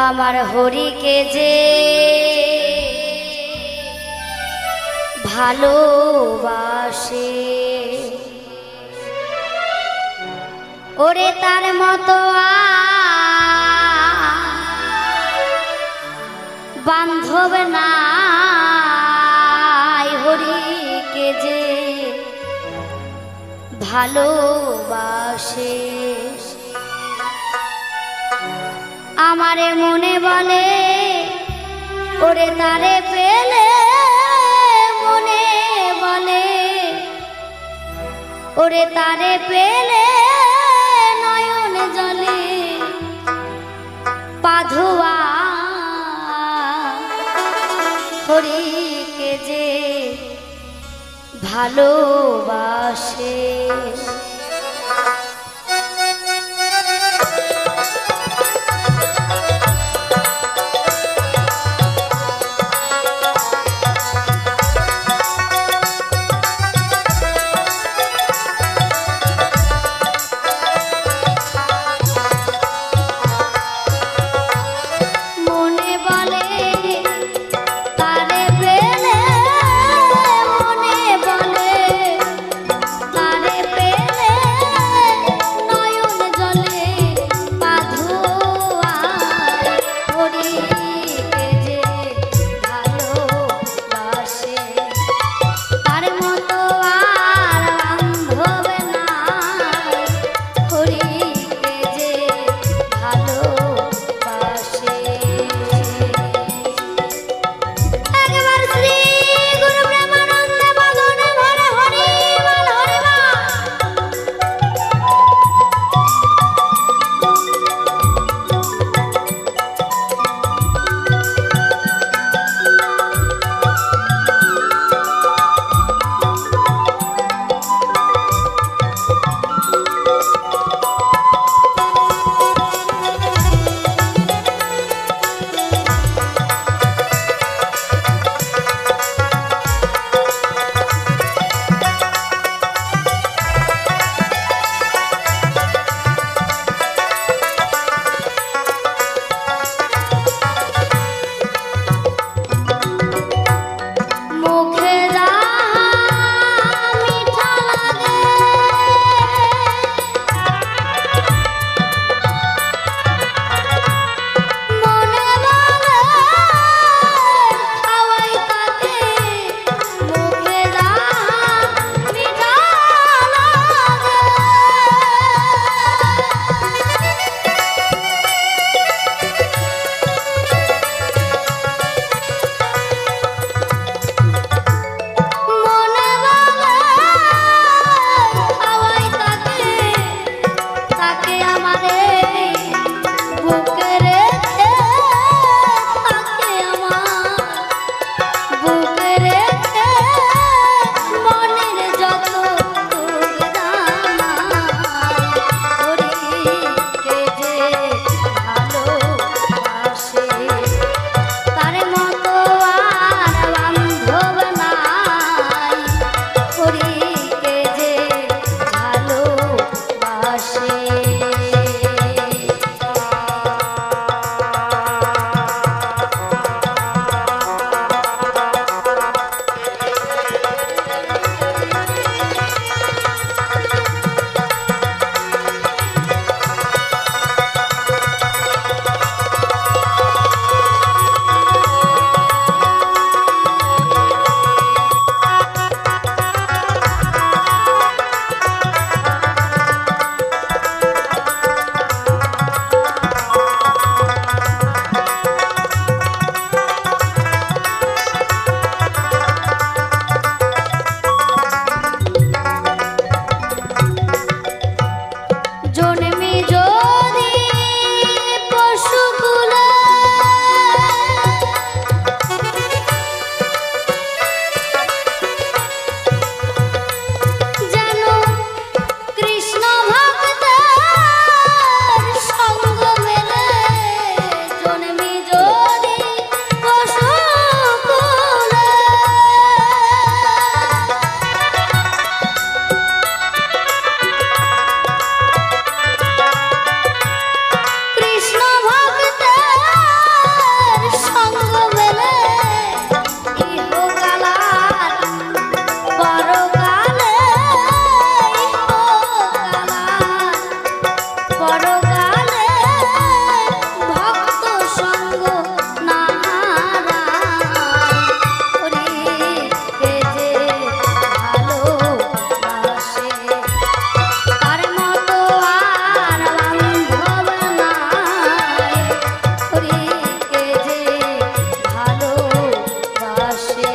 আমার হরিকে যে ভালোবাসে ওরে তার মতো বান্ধব নাই। হরিকে যে ভালোবাসে আমারে মনে বলে ওরে তারে পেলে মনে বলে ওরে তারে পেলে নয়ন জলে পাধুয়া। হরিকে যে ভালোবাসে পরকালে ভক্ত সঙ্গ না হারায়। ওরে কে যে ভালোবাসে তার মতো আর বান্ধব নাই। ওরে কে যে ভালোবাসে।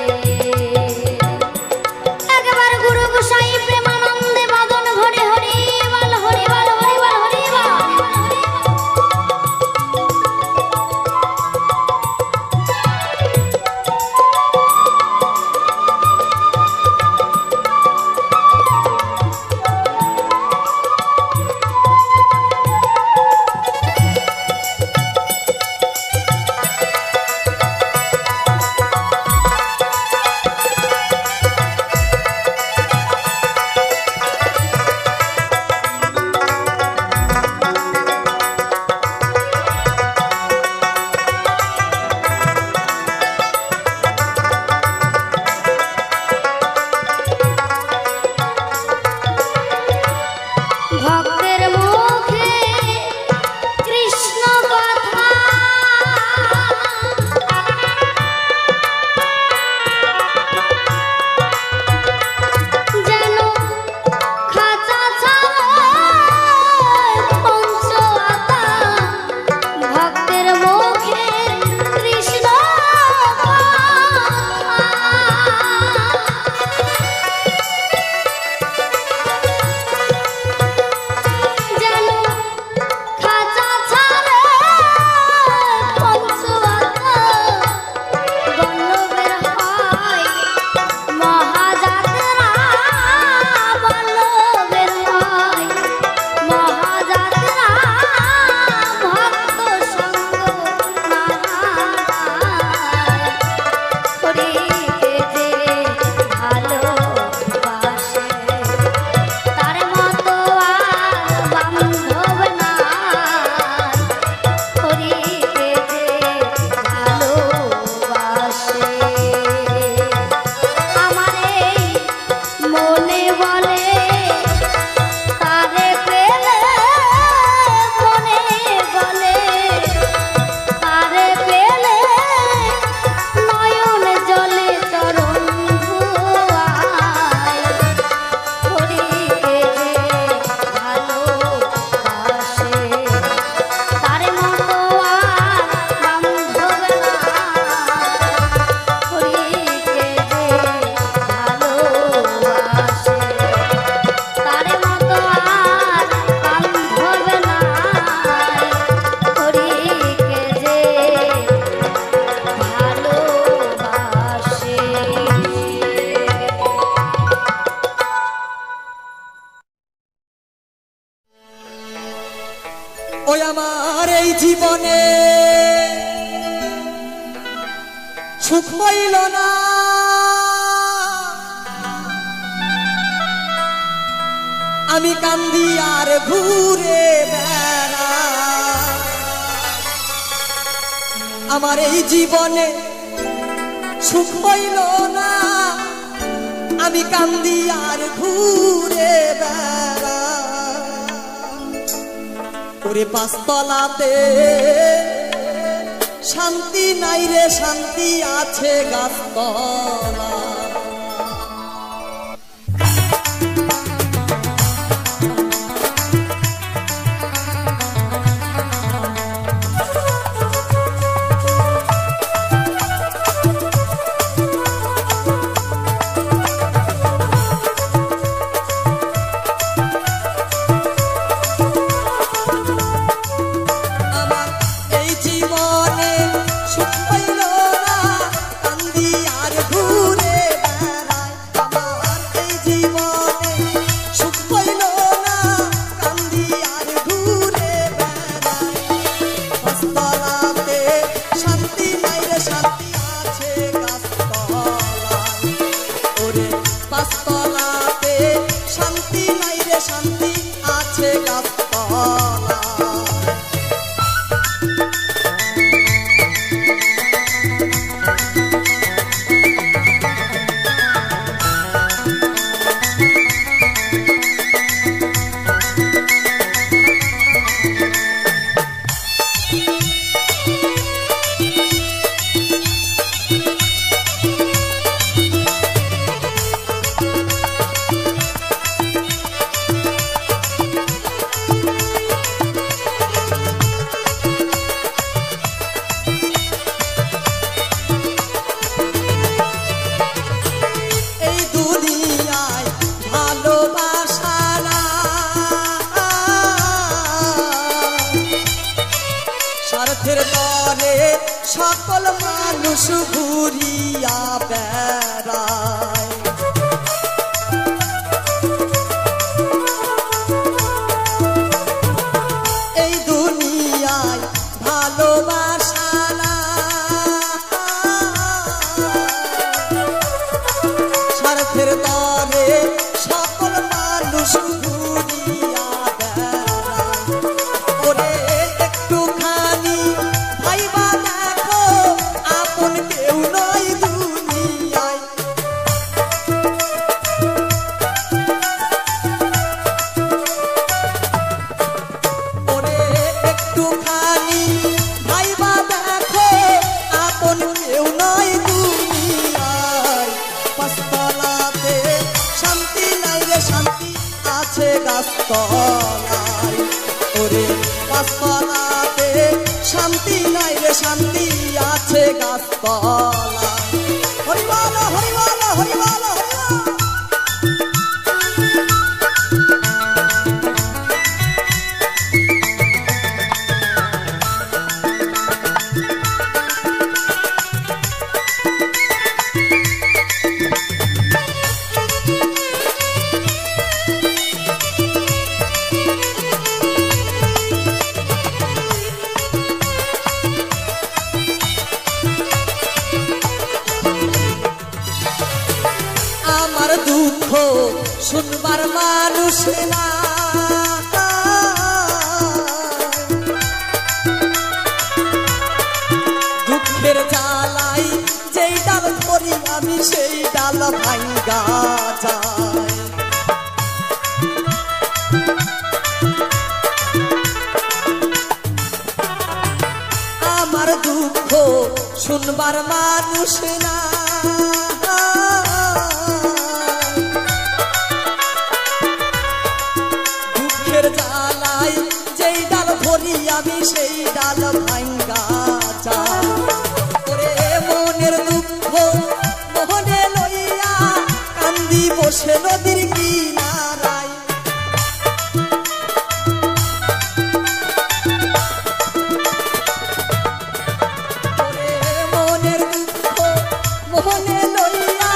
একবার গুরু গোসাই প্রেমানন্দে বাদন ভরে হরি বল হরি বল হরি বল হরি বল। ভক্তের মুখে কৃষ্ণ কথা যেন খাঁচা ছাড়ায় পঞ্চ আতা। ভক্তের মুখে কৃষ্ণ কথা যেন খাঁচা ছাড়ে পঞ্চ আতা। বল্লভের হয় মহাযাত্রা, বল্লভের হয় মহাযাত্রা। ভক্ত সঙ্গ না হারায়। ওরে কে যে ভালোবাসে তার মতো আর বান্ধব নাই। ওরে কে যে ভালোবাসে। আমারে মনে বলে তারে পেলে, মনে বলে তারে পেলে নয়ন জলে চরণ ধুয়ায়। ওরে কে যে ভালোবাসে তার মতো আর বান্ধব নাই। ওরে কে যে ভালোবাসে তার মতো আর বান্ধব নাই। ওরে কে যে ভালোবাসে। ওই আমার এই জীবনে সুখ হইল না, আমি কান্দি আর ঘুরে বেড়াই। আমার এই জীবনে সুখ হইল না, আমি কান্দি আর ঘুরে বেড়াই। ওরে পাঁচতলাতে শান্তি নাই রে, শান্তি আছে গাছতলা। আমার এই জীবনে সুখ হইল না, কান্দি আর ঘুরে স্বার্থের তরে সকল মানুষ ঘুরিয়া বেড়ায়। এই দুনিয়ায় ভালোবাসা না, স্বার্থের তরে সকল মানুষ ঘুরিয়া বেড়ায়। ওরে একটুখানি ভাইবা দেখো, আপন কেউ নয় দুনিয়ায়। ওরে একটুখানি ভাইবা দেখো, আপন কেউ নয় দুনিয়ায়। পাঁচতলাতে শান্তি নাই রে শান্তি আছে গাছতলায়। ওরে পাঁচতলাতে শান্তি নাই রে শান্তি আছে গাছতলায়। হরি বল হরি বল হরি বল হরি বল। আমার দুঃখ শুনবার মানুষ না, দুঃখের জ্বালাই যেই ডাল ধরি আমি সেই ডাল ভাঙ্গা যায়। আমার দুঃখ শুনবার মানুষ না, দুঃখের জ্বালাই যেই ডাল ধরি আমি সেই ডাল ভাঙ্গা যায়। ওরে মনের দুঃখ মোহনে লইয়া কান্দি বসে নদীর কিনারায়। ওরে মনের দুঃখ মোহনে লইয়া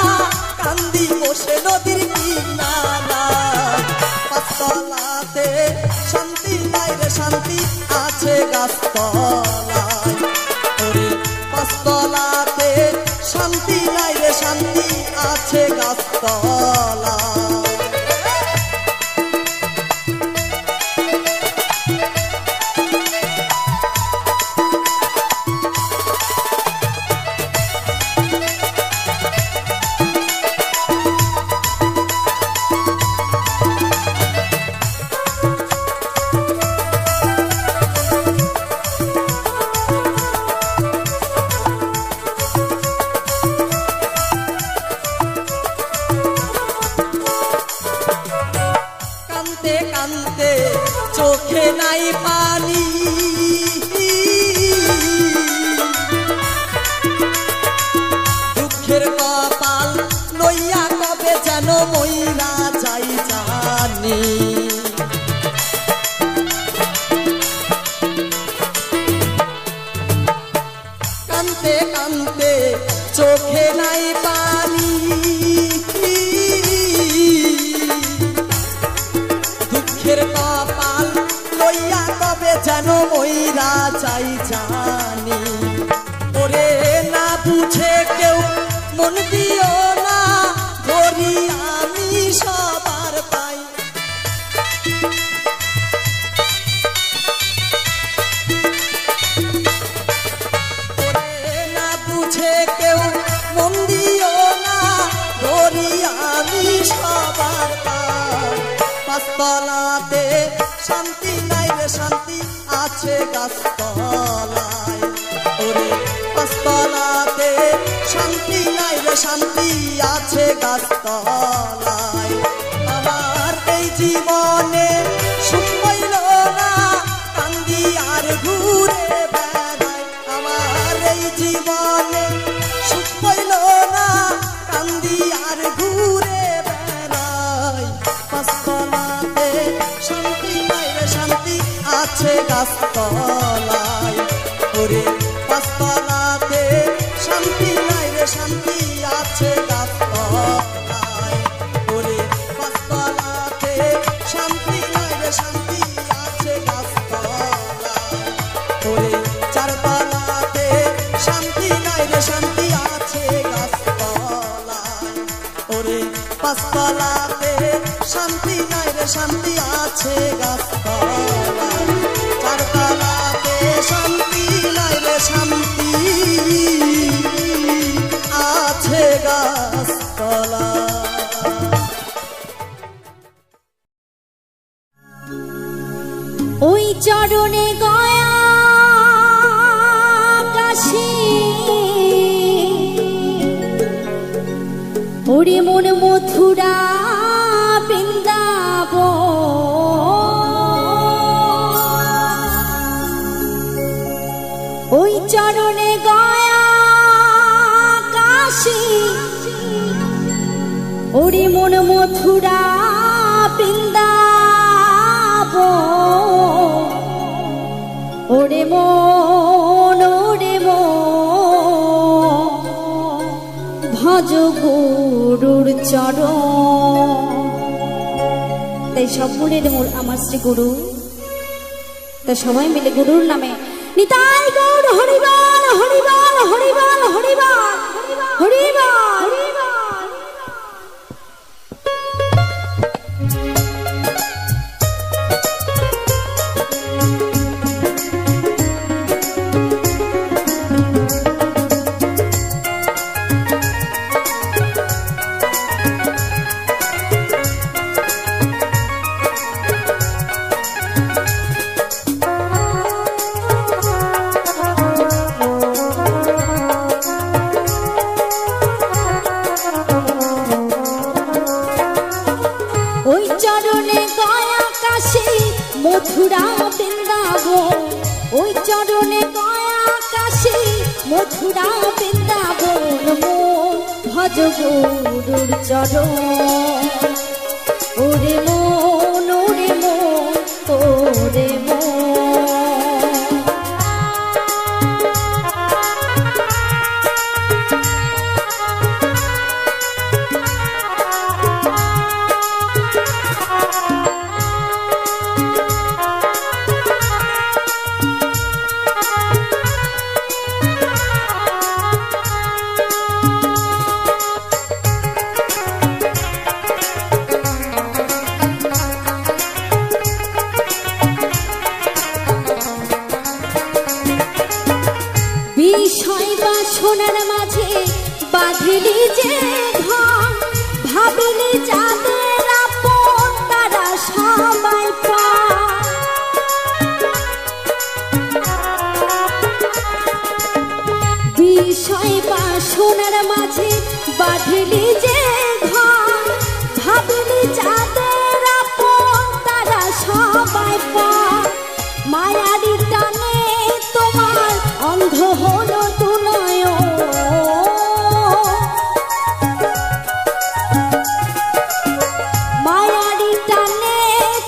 কান্দি বসে নদীর কিনারায়। পাঁচতলাতে শান্তি নাই রে শান্তি আছে গাছতলায়। ওরে পাঁচতলাতে শান্তি নাই রে শান্তি আছে গাছতলায়। কানতে কানতে চোখে নাই পানি, দুঃখের কপাল লইয়া কবে যেন মইরা যাই জানি। কানতে কানতে চোখে নাই পানি, দুঃখের কপাল লইয়া কবে যেন মইরা যাই জানি। ওরে না বুঝে কেউ মন দিও না, ধরি আমি সবার পাই। ওরে না বুঝে কেউ মন দিও না, ধরি আমি সবার পাই। পাঁচতলাতে শান্তি নাই রে শান্তি আছে গাছতলায়। ওরে পাঁচতলাতে শান্তি নাই রে শান্তি আছে গাছতলায়। আমার এই জীবনে সুখ পাইল না, কান্দি আর ঘুরে বেড়াই। আমার এই জীবনে সুখ পাইল না, কান্দি আর ঘুরে বেড়াই। পাঁচতলাতে শান্তি নাই রে শান্তি আছে গাছতলায়। ওরে পাঁচতলাতে শান্তি নাই রে শান্তি আছে গাছতলায় ওরে পাঁচতলাতে শান্তি নাই রে শান্তি আছে গাছতলায় ওরে চারতলাতে শান্তি নাই রে শান্তি আছে গাছতলায় ওরে পাঁচতলাতে শান্তি নাই রে শান্তি আছে গাছতলায় চারতলাতে শান্তি নাই রে শান্তি আছে গাছতলায়। ওই চরণে গয়া কাশি ওরে মন মথুরা বৃন্দাব ওই চরণে গয়া কাশি ওরে মন মথুরা বৃন্দাব ওরে মন ভজ গুরুর চরণ। তাই সব গুণের মূল আমার শ্রী গুরু। তা সবাই মিলে গুরুর নামে নিতাই গৌর হরিবল হরিবল হরিবল হরিবল হরিবল। মথুরা বৃন্দাবন ওই চরণে গয়া কাশী মথুরা বৃন্দাবন মন ভজ গুরুর চরণ। ওরে মন ওরে মন ওরে মন বিষয় বাসনার মাঝে বাঁধিলি যে ঘর ভাবিলি যাদের আপন তারা সবাই পায়। বিষয় বাসনার মাঝে বাঁধিলি যে ঘর ভাবিলি যাদের আপন তারা সবাই পায়। মায়ারি টানে তোমার অন্ধ হলো দু নয়ন মায়ারি টানে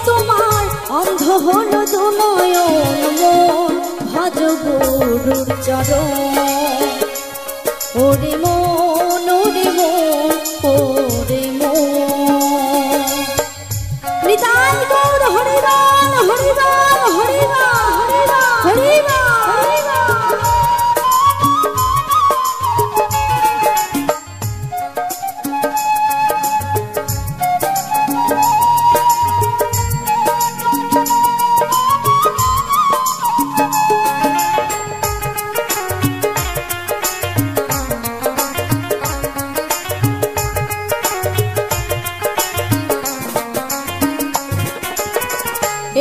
তোমার অন্ধ হলো দু নয়ন মন ভজ গুরুর চরণ। ওরে মন ওরে মন ওরে মন নিতাই গৌর হরিবল হরিবল হরিবল হরিবল।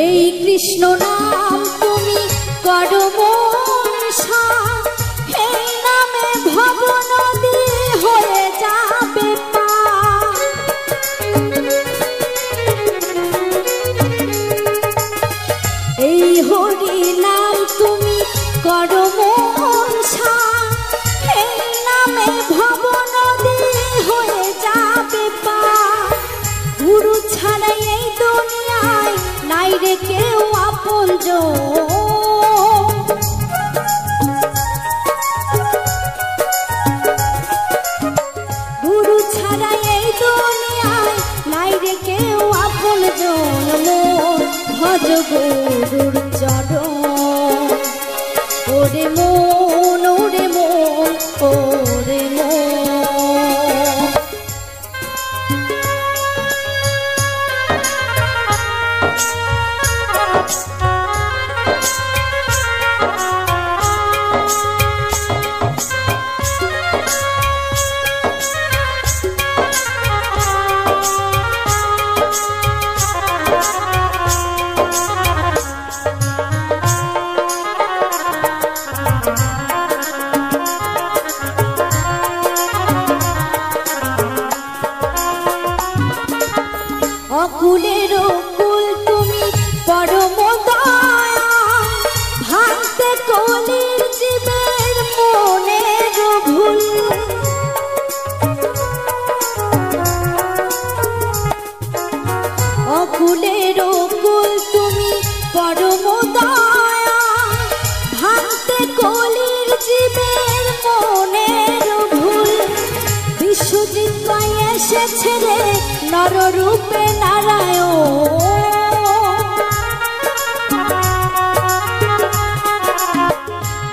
এই কৃষ্ণ নাম তুমি করো মনসা এই নামে ভব নদী হয়ে যাবে পার। এই হরি নাম তুমি করো মনসা এই নামে ভব নদী হয়ে যাবে পার। গুরু ছাড়াই এই দুনিয়ায় নাই রে কেউ আপনজন ওরে মন ওরে মন ওরে মন। অকুলের কুল তুমি পরম দয়া, ভাঙতে কলির জীবের মনের ভুল। অকুলের কুল তুমি পরম দয়া, ভাঙতে কলির জীবের মনের ভুল। বিশ্বজিৎ পাই এসেছে রে নররূপে নারায়ণ,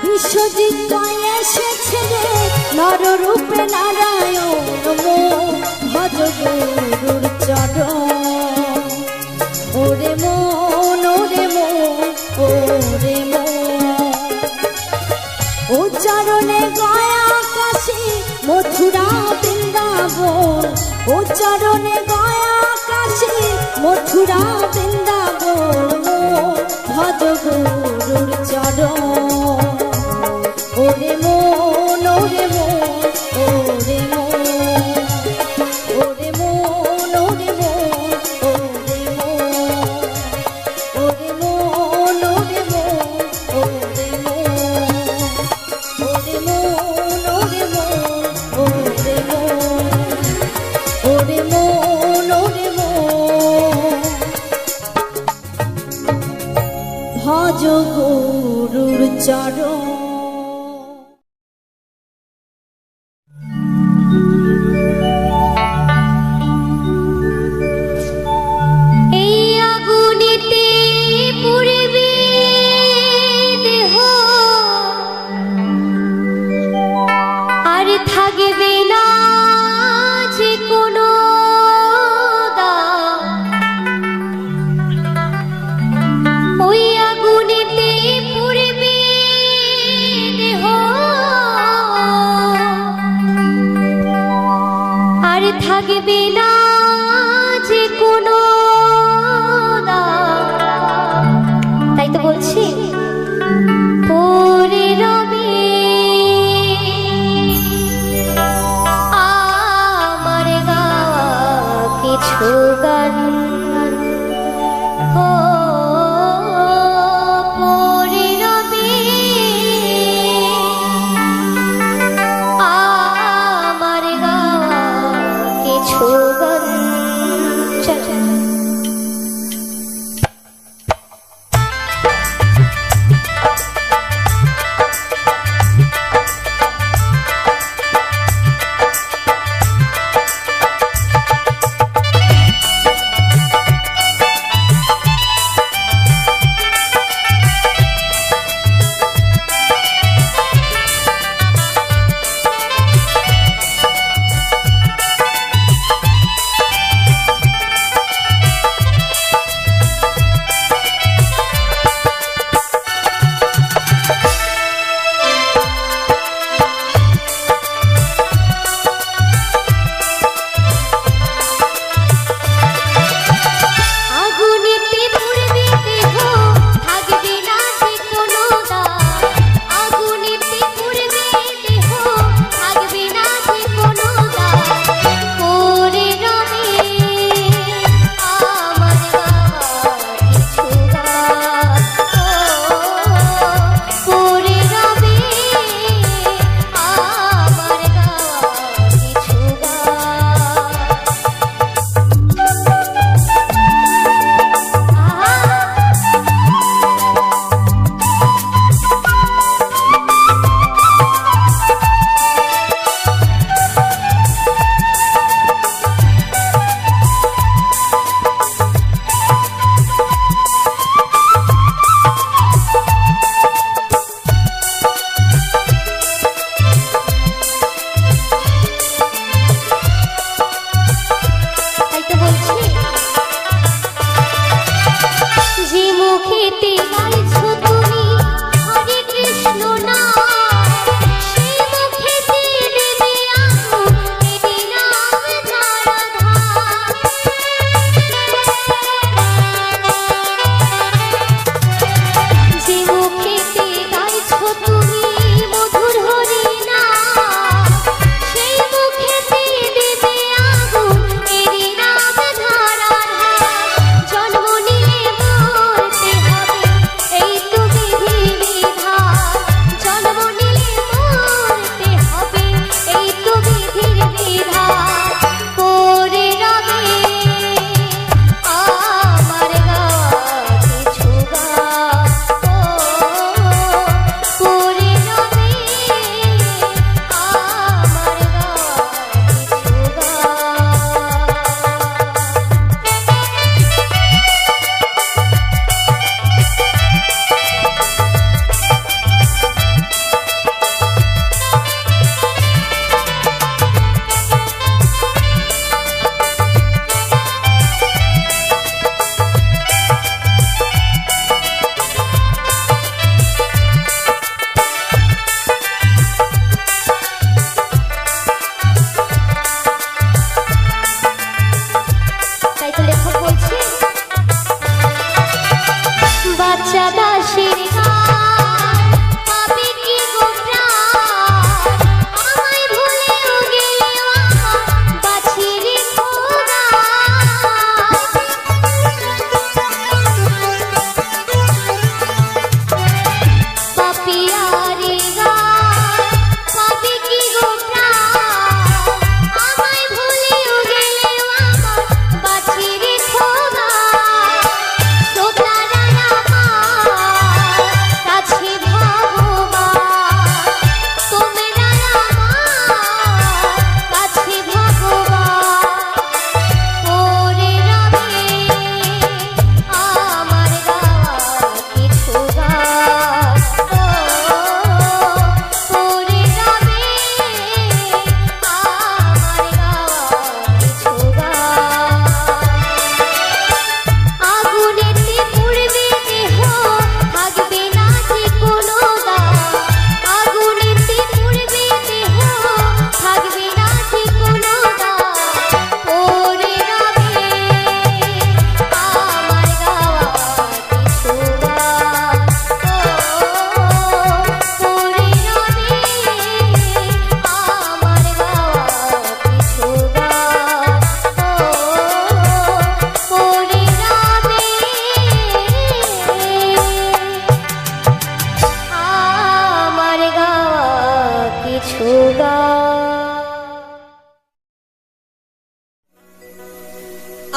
বিশ্বজিৎ পাই এসেছে রে নররূপে নারায়ণ। ভজ গুরুর চরণ ওরে মন ওরে মন ওরে মন। ও চরণে গয়া কাশী মথুরা বৃন্দাবন, ও চরণে গয়া কাশী মথুরা বৃন্দাবন। ভজ গুরুর চরণ ওরে মন ওরে মন ওরে মন। ওরে মন ওরে মন ওরে মন। ওরে মন ওরে মন ওরে মন। ওরে মন ওরে মন ওরে মন। ওরে মন ওরে মন। ভজ গুরুর চরণ। এই আগুনেতে পুড়িবে দেহ, আর থাকবে না যে কোনো দাগ। ওই আগুনেতে পুড়িবে দেহ, আর থাকবে না যে কোনো দাগ। তাই তো বলছি পরে রবে আমার গাওয়া কিছু গান। ও পরে রবে আমার গাওয়া কিছু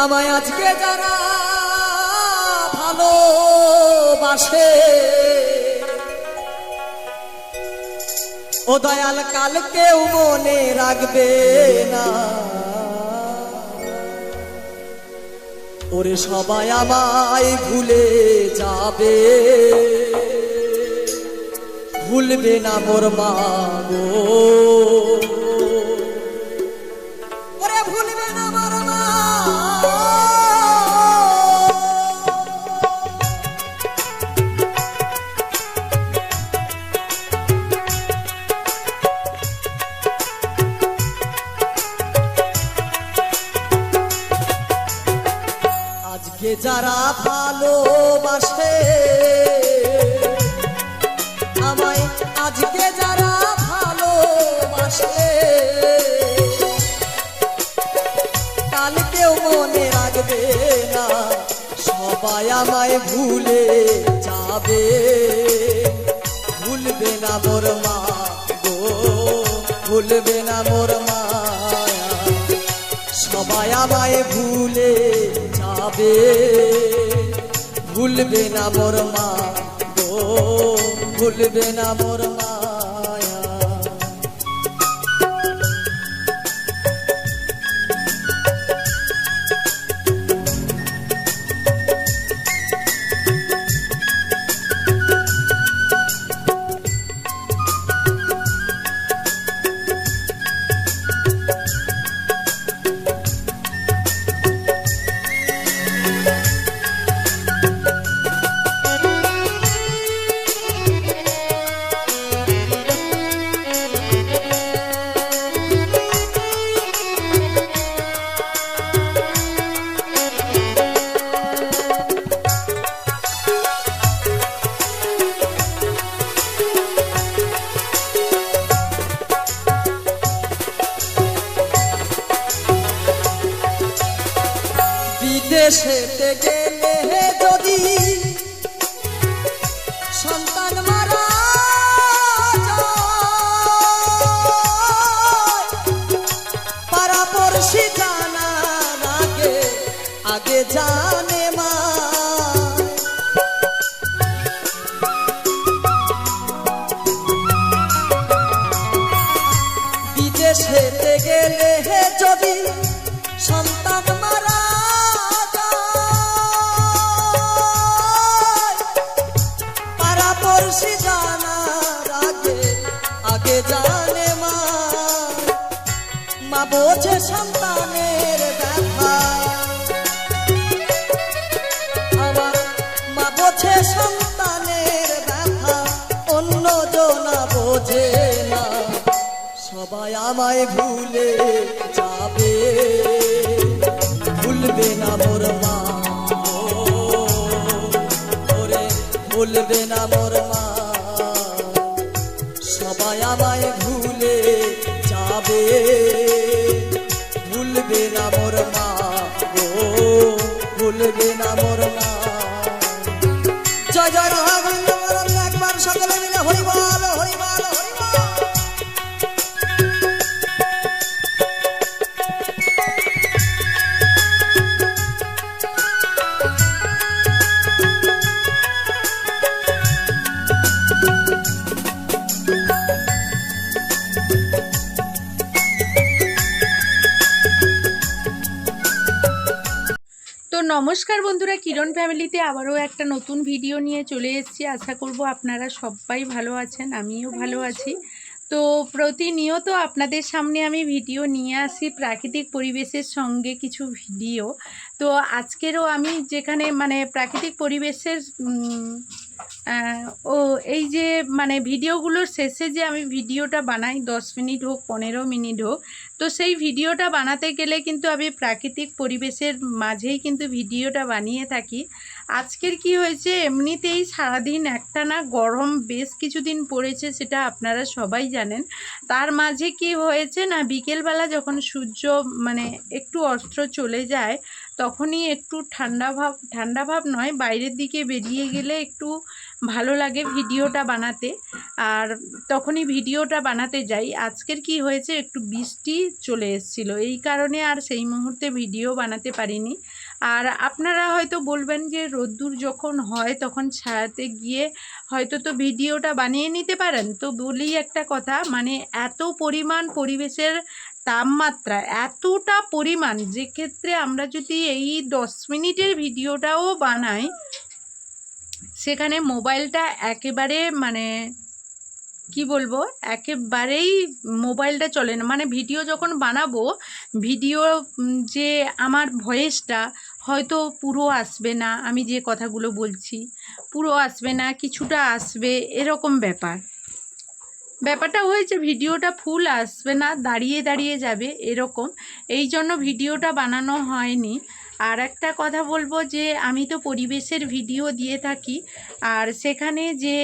আমায় আজকে যারা ভালোবাসে ও দয়াল কাল কেউ মনে রাখবে না, ওরে সবাই আমায় ভুলে যাবে, ভুলবে না মোর মা গো, ওরে ভুলবে না মোর মা। আজকে যারা ভালোবাসে আমায়, আজকে যারা ভালোবাসে কাল কেউ মনে রাখবে না, সবাই আমায় ভুলে যাবে, ভুলবে না মোর মা গো, ভুলবে না মোর মায়া, সবাই আমায় ভুলে যাবে, ভুলবে না মোর মা গো, ভুলবে না মোর মায়া। বিদেশেতে গেলে যদি সন্তান মারা যায়, পাড়াপড়শি জানার আগে আগে জানে মা, বিদেশেতে গেলে যদি সন্তান মারা পড়শি জানার আগে আগে জানে মা, মা বোঝে সন্তানের ব্যথা, আমার মা বোঝে সন্তানের ব্যথা, অন্য জনা বোঝে না, সবাই আমায় ভুলে যাবে, ভুলবে না মোর মা গো, ওরে ভুলবে না মোর মা, সবাই আমায় ভুলে যাবে, ভুলবে না মোর মা গো, ভুলবে না মোর মা। জয় জয় রাধা গোবিন্দ বরং একবার সকলে মিলে হরি বল হরি বল হরি বল। তো নমস্কার বন্ধুরা, কিরণ ফ্যামিলিতে আবারও একটা নতুন ভিডিও নিয়ে চলে এসেছি। আশা করব আপনারা সবাই ভালো আছেন, আমিও ভালো আছি। তো প্রতিনিয়ত আপনাদের সামনে আমি ভিডিও নিয়ে আসি প্রাকৃতিক পরিবেশের সঙ্গে কিছু ভিডিও। তো আজকেরও আমি যেখানে মানে প্রাকৃতিক পরিবেশের এই যে মানে ভিডিওগুলোর শেষে যে আমি ভিডিওটা বানাই 10 মিনিট হোক 15 মিনিট হোক, তো সেই ভিডিওটা বানাতে গেলে কিন্তু আমি প্রাকৃতিক পরিবেশের মাঝেই কিন্তু ভিডিওটা বানিয়ে থাকি। আজকের কি হয়েছে, এমনিতেই সারাদিন একটানা গরম বেশ কিছুদিন পড়েছে, সেটা আপনারা সবাই জানেন। তার মাঝে কি হয়েছে না, বিকেলবেলা যখন সূর্য মানে একটু অস্ত চলে যায়, তখনই একটু ঠান্ডা ভাব নয়, বাইরের দিকে বেরিয়ে গেলে একটু ভালো লাগে ভিডিওটা বানাতে, আর তখনই ভিডিওটা বানাতে যাই। আজকের কি হয়েছে, একটু বৃষ্টি চলে এসেছিলো, এই কারণে আর সেই মুহূর্তে ভিডিও বানাতে পারিনি। আর আপনারা হয়তো বলবেন যে রোদ্দুর যখন হয় তখন ছায়াতে গিয়ে হয়তো তো ভিডিওটা বানিয়ে নিতে পারেন। তো বলি একটা কথা, মানে এত পরিমাণ পরিবেশের তাপমাত্রা, এতটা পরিমাণ, যে ক্ষেত্রে আমরা যদি এই 10 মিনিটের ভিডিওটাও বানাই, সেখানে মোবাইলটা একেবারে মানে কি বলবো, একেবারেই মোবাইলটা চলে না। মানে ভিডিও যখন বানাবো, ভিডিও যে আমার ভয়েসটা হয়তো পুরো আসবে না, আমি যে কথাগুলো বলছি পুরো আসবে না, কিছুটা আসবে, এরকম ব্যাপারটা হয়েছে। ভিডিওটা ফুল আসবে না, দাঁড়িয়ে দাঁড়িয়ে যাবে এরকম, এই জন্য ভিডিওটা বানানো হয়নি। আর একটা কথা বলবো যে আমি তো পরিবেশের ভিডিও দিয়ে থাকি, আর সেখানে যে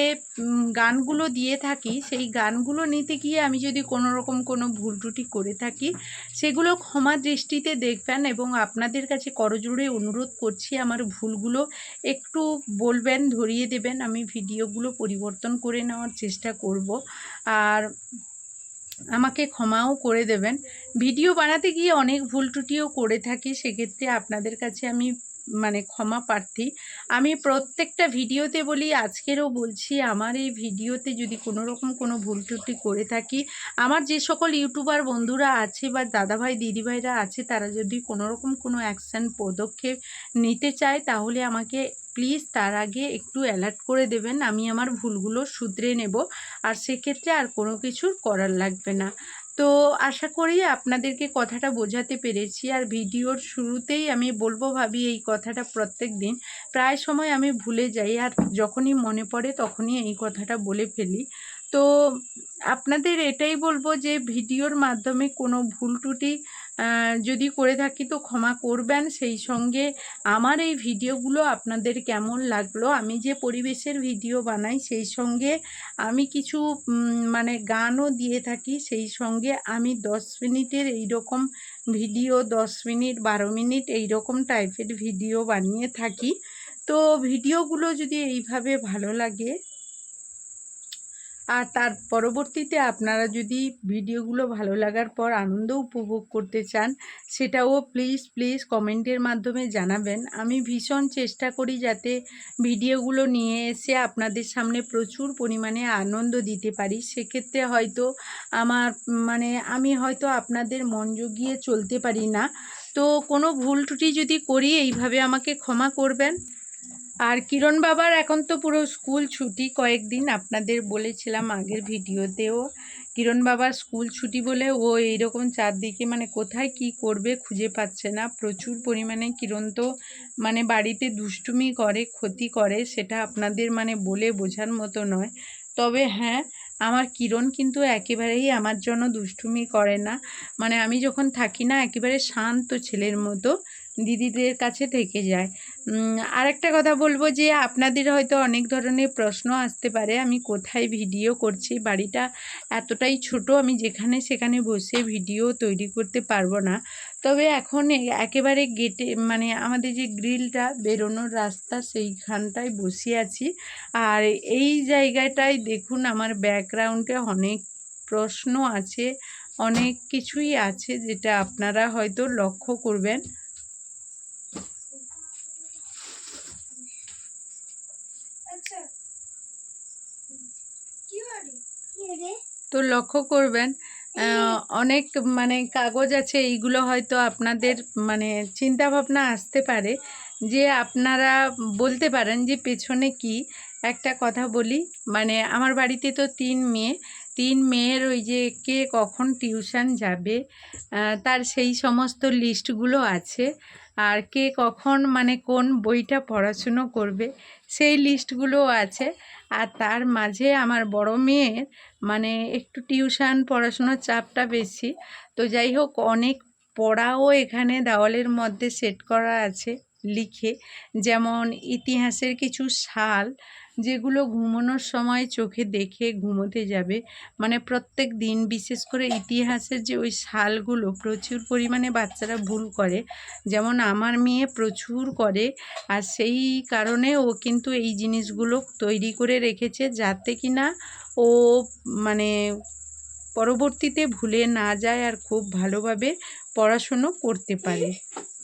গানগুলো দিয়ে থাকি, সেই গানগুলো নিতে গিয়ে আমি যদি কোনো রকম কোনো ভুল ত্রুটি করে থাকি, সেগুলো ক্ষমা দৃষ্টিতে দেখবেন, এবং আপনাদের কাছে করজোড়ে অনুরোধ করছি আমার ভুলগুলো একটু বলবেন, ধরিয়ে দেবেন, আমি ভিডিওগুলো পরিবর্তন করে নেওয়ার চেষ্টা করব। আর আমাকে ক্ষমাও করে দেবেন। ভিডিও বানাতে গিয়ে অনেক ভুল ত্রুটিও করে থাকি, সেক্ষেত্রে আপনাদের কাছে আমি মানে ক্ষমা প্রার্থী। আমি প্রত্যেকটা ভিডিওতে বলি, আজকেরও বলছি, আমার এই ভিডিওতে যদি কোনো রকম কোনো ভুল ত্রুটি করে থাকি, আমার যে সকল ইউটিউবার বন্ধুরা আছে বা দাদাভাই দিদিভাইরা আছে, তারা যদি কোনো রকম কোনো অ্যাকশান পদক্ষেপ নিতে চায়, তাহলে আমাকে প্লিজ তার আগে একটু অ্যালার্ট করে দেবেন, আমি আমার ভুলগুলো শুধরে নেব, আর সেক্ষেত্রে আর কোনো কিছু করার লাগবে না। তো আশা করি আপনাদেরকে কথাটা বোঝাতে পেরেছি। আর ভিডিওর শুরুতেই আমি বলবো ভাবি এই কথাটা প্রত্যেক দিন, প্রায় সময় আমি ভুলে যাই, আর যখনই মনে পড়ে তখনই এই কথাটা বলে ফেলি। তো আপনাদের এটাই বলবো যে ভিডিওর মাধ্যমে কোনো ভুল ত্রুটি যদি করে থাকি তো ক্ষমা করবেন। সেই সঙ্গে আমার এই ভিডিওগুলো আপনাদের কেমন লাগলো, আমি যে পরিবেশের ভিডিও বানাই সেই সঙ্গে আমি কিছু মানে গানও দিয়ে থাকি, সেই সঙ্গে আমি 10 মিনিটের এই রকম ভিডিও, 10 মিনিট 12 মিনিট এই রকম টাইপের ভিডিও বানিয়ে থাকি। তো ভিডিওগুলো যদি এইভাবে ভালো লাগে, আর তার পরবর্তীতে আপনারা যদি ভিডিওগুলো ভালো লাগার পর আনন্দ উপভোগ করতে চান, সেটাও প্লিজ কমেন্টের মাধ্যমে জানাবেন। আমি ভীষণ চেষ্টা করি যাতে ভিডিওগুলো নিয়ে এসে আপনাদের সামনে প্রচুর পরিমাণে আনন্দ দিতে পারি। সেক্ষেত্রে হয়তো আমার মানে আমি হয়তো আপনাদের মন জুগিয়ে চলতে পারি না। তো কোনো ভুল ত্রুটি যদি করি এইভাবে আমাকে ক্ষমা করবেন। আর কিরণ বাবার এখন তো পুরো স্কুল ছুটি, কয়েকদিন আপনাদের বলেছিলাম আগের ভিডিওতেও, কিরণ বাবার স্কুল ছুটি বলে ও এইরকম চারদিকে মানে কোথায় কি করবে খুঁজে পাচ্ছে না। প্রচুর পরিমাণে কিরণ তো মানে বাড়িতে দুষ্টুমি করে, ক্ষতি করে, সেটা আপনাদের মানে বলে বোঝার মতো নয়। তবে হ্যাঁ, আমার কিরণ কিন্তু একেবারেই আমার জন্য দুষ্টুমি করে না। মানে আমি যখন থাকি না, একেবারে শান্ত ছেলের মতো দিদিদের কাছে থেকে যায়। আর একটা কথা বলবো যে আপনাদের হয়তো অনেক ধরনের প্রশ্ন আসতে পারে, আমি কোথায় ভিডিও করছি, বাড়িটা এতটাই ছোট, আমি যেখানে সেখানে বসে ভিডিও তৈরি করতে পারবো না। তবে এখন একেবারে গেটে মানে আমাদের যে গ্রিলটা বেরোনোর রাস্তা, সেইখানটায় বসে আছি। আর এই জায়গাটায় দেখুন আমার ব্যাকগ্রাউন্ডে অনেক প্রশ্ন আছে, অনেক কিছুই আছে যেটা আপনারা হয়তো লক্ষ্য করবেন। তো লক্ষ্য করবেন অনেক মানে কাগজ আছে, এইগুলো হয়তো আপনাদের মানে চিন্তা ভাবনা আসতে পারে যে আপনারা বলতে পারেন যে পেছনে কি। একটা কথা বলি, মানে আমার বাড়িতে তো 3 মেয়ের ওই যে কে কখন টিউশন যাবে তার সেই সমস্ত লিস্টগুলো আছে, আর কে কখন মানে কোন বইটা পড়াশুনো করবে সেই লিস্টগুলোও আছে। আর তার মাঝে আমার বড় মেয়ের মানে একটু টিউশন পড়াশোনার চাপটা বেশি। তো যাই হোক, অনেক পড়াও এখানে দেওয়ালের মধ্যে সেট করা আছে লিখে, যেমন ইতিহাসের কিছু সাল যেগুলো ঘুমানোর সময় চোখে দেখে ঘুমোতে যাবে। মানে প্রত্যেক দিন বিশেষ করে ইতিহাসের যে ওই সালগুলো প্রচুর পরিমাণে বাচ্চারা ভুল করে, যেমন আমার মেয়ে প্রচুর করে। আর সেই কারণে ও কিন্তু এই জিনিসগুলো তৈরি করে রেখেছে যাতে কিনা ও মানে পরবর্তীতে ভুলে না যায় আর খুব ভালোভাবে পড়াশুনো করতে পারে।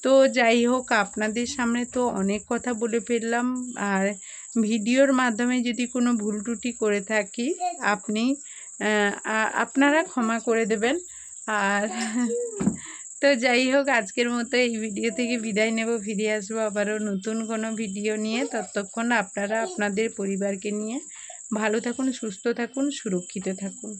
তো যাই হোক, আপনাদের সামনে তো অনেক কথা বলে ফেললাম, আর ভিডিওর মাধ্যমে যদি কোনো ভুল ত্রুটি করে থাকি আপনারা ক্ষমা করে দেবেন। আর তো যাই হোক, আজকের মতো এই ভিডিও থেকে বিদায় নেব। ফিরে আসবো আবারও নতুন কোনো ভিডিও নিয়ে। ততক্ষণ আপনারা আপনাদের পরিবারকে নিয়ে ভালো থাকুন, সুস্থ থাকুন, সুরক্ষিত থাকুন।